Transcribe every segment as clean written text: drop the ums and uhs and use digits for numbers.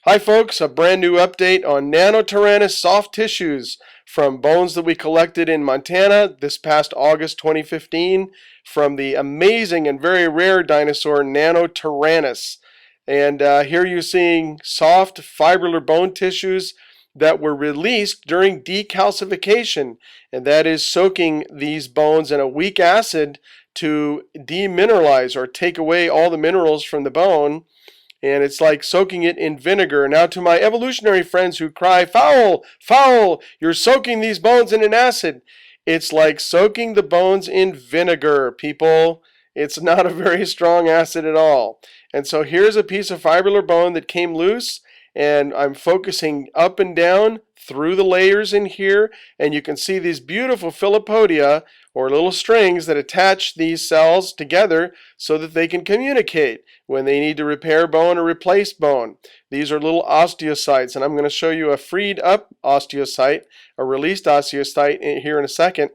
Hi folks, a brand new update on Nanotyrannus soft tissues from bones that we collected in Montana this past August 2015 from the amazing and very rare dinosaur Nanotyrannus. And here you're seeing soft fibrillar bone tissues that were released during decalcification, and that is soaking these bones in a weak acid to demineralize or take away all the minerals from the bone. And it's like soaking it in vinegar. Now to my evolutionary friends who cry, foul, foul, you're soaking these bones in an acid. It's like soaking the bones in vinegar, people. It's not a very strong acid at all. And so here's a piece of fibrillar bone that came loose, and I'm focusing up and down through the layers in here, and you can see these beautiful filopodia, or little strings that attach these cells together so that they can communicate when they need to repair bone or replace bone. These are little osteocytes, and I'm going to show you a freed up osteocyte, a released osteocyte here in a second.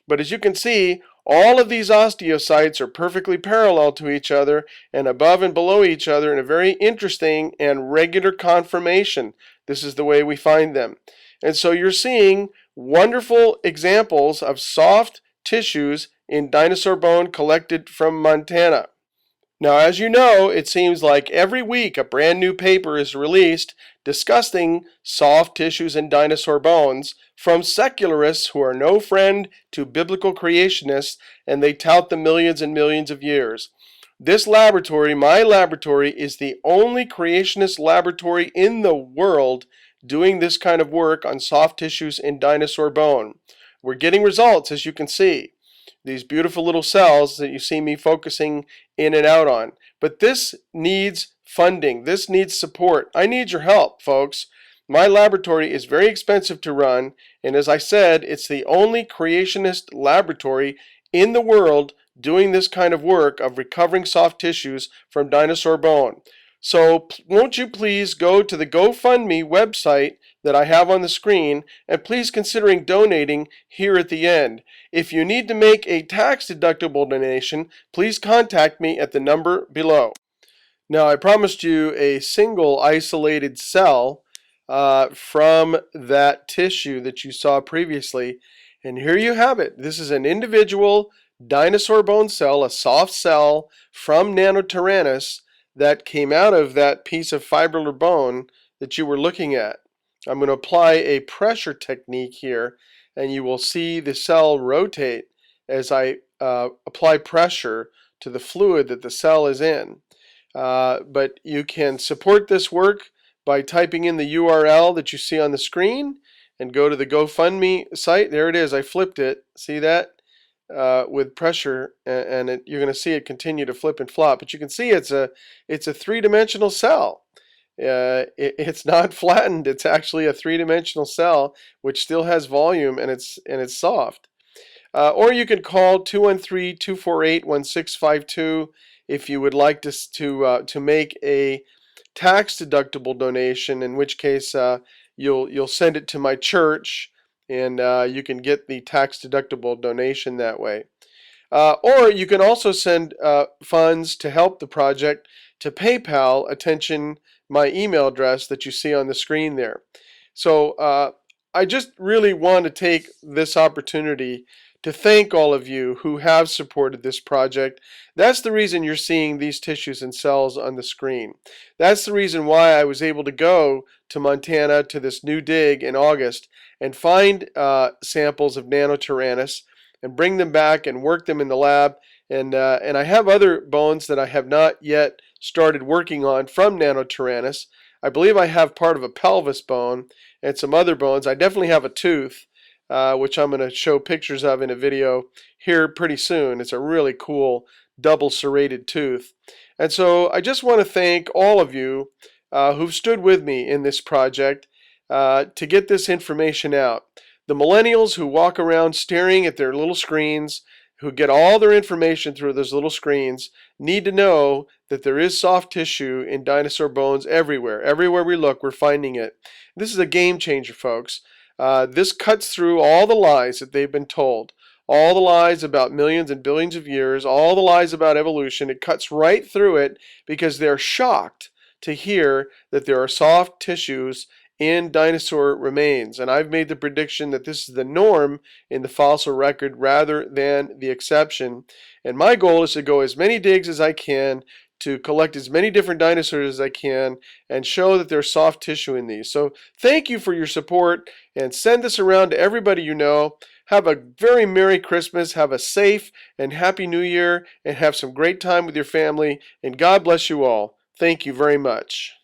But as you can see, all of these osteocytes are perfectly parallel to each other and above and below each other in a very interesting and regular conformation. This is the way we find them. And so you're seeing wonderful examples of soft tissues in dinosaur bone collected from Montana. Now, as you know, it seems like every week a brand new paper is released discussing soft tissues in dinosaur bones from secularists who are no friend to biblical creationists, and they tout the millions and millions of years. This laboratory, my laboratory, is the only creationist laboratory in the world doing this kind of work on soft tissues in dinosaur bone. We're getting results, as you can see. These beautiful little cells that you see me focusing in and out on. But this needs funding. This needs support. I need your help, folks. My laboratory is very expensive to run, and as I said, it's the only creationist laboratory in the world doing this kind of work of recovering soft tissues from dinosaur bone. So won't you please go to the GoFundMe website that I have on the screen, and please considering donating here at the end. If you need to make a tax-deductible donation, please contact me at the number below. Now, I promised you a single isolated cell from that tissue that you saw previously, and here you have it. This is an individual dinosaur bone cell, a soft cell from Nanotyrannus that came out of that piece of fibrillar bone that you were looking at. I'm going to apply a pressure technique here, and you will see the cell rotate as I apply pressure to the fluid that the cell is in. But you can support this work by typing in the URL that you see on the screen and go to the GoFundMe site. There it is. I flipped it. See that? With pressure, and you're going to see it continue to flip and flop. But you can see it's a three-dimensional cell. It's not flattened. It's actually a three-dimensional cell which still has volume, and it's soft. Or you can call 213-248-1652 if you would like to make a tax-deductible donation, in which case you'll send it to my church, and you can get the tax-deductible donation that way. Or you can also send funds to help the project to PayPal, attention, my email address that you see on the screen there. So I just really want to take this opportunity to thank all of you who have supported this project. That's the reason you're seeing these tissues and cells on the screen. That's the reason why I was able to go to Montana to this new dig in August and find samples of Nanotyrannus and bring them back and work them in the lab. And I have other bones that I have not yet started working on from Nanotyrannus. I believe I have part of a pelvis bone and some other bones. I definitely have a tooth, which I'm going to show pictures of in a video here pretty soon. It's a really cool double serrated tooth. And so I just want to thank all of you who've stood with me in this project to get this information out. The millennials who walk around staring at their little screens, who get all their information through those little screens, need to know that there is soft tissue in dinosaur bones everywhere. Everywhere we look, we're finding it. This is a game changer, folks. This cuts through all the lies that they've been told, all the lies about millions and billions of years, all the lies about evolution. It cuts right through it because they're shocked to hear that there are soft tissues in dinosaur remains, and I've made the prediction that this is the norm in the fossil record rather than the exception. And my goal is to go as many digs as I can to collect as many different dinosaurs as I can and show that there's soft tissue in these. So thank you for your support, and send this around to everybody you know. Have a very Merry Christmas, have a safe and Happy New Year, and have some great time with your family, and God bless you all. Thank you very much.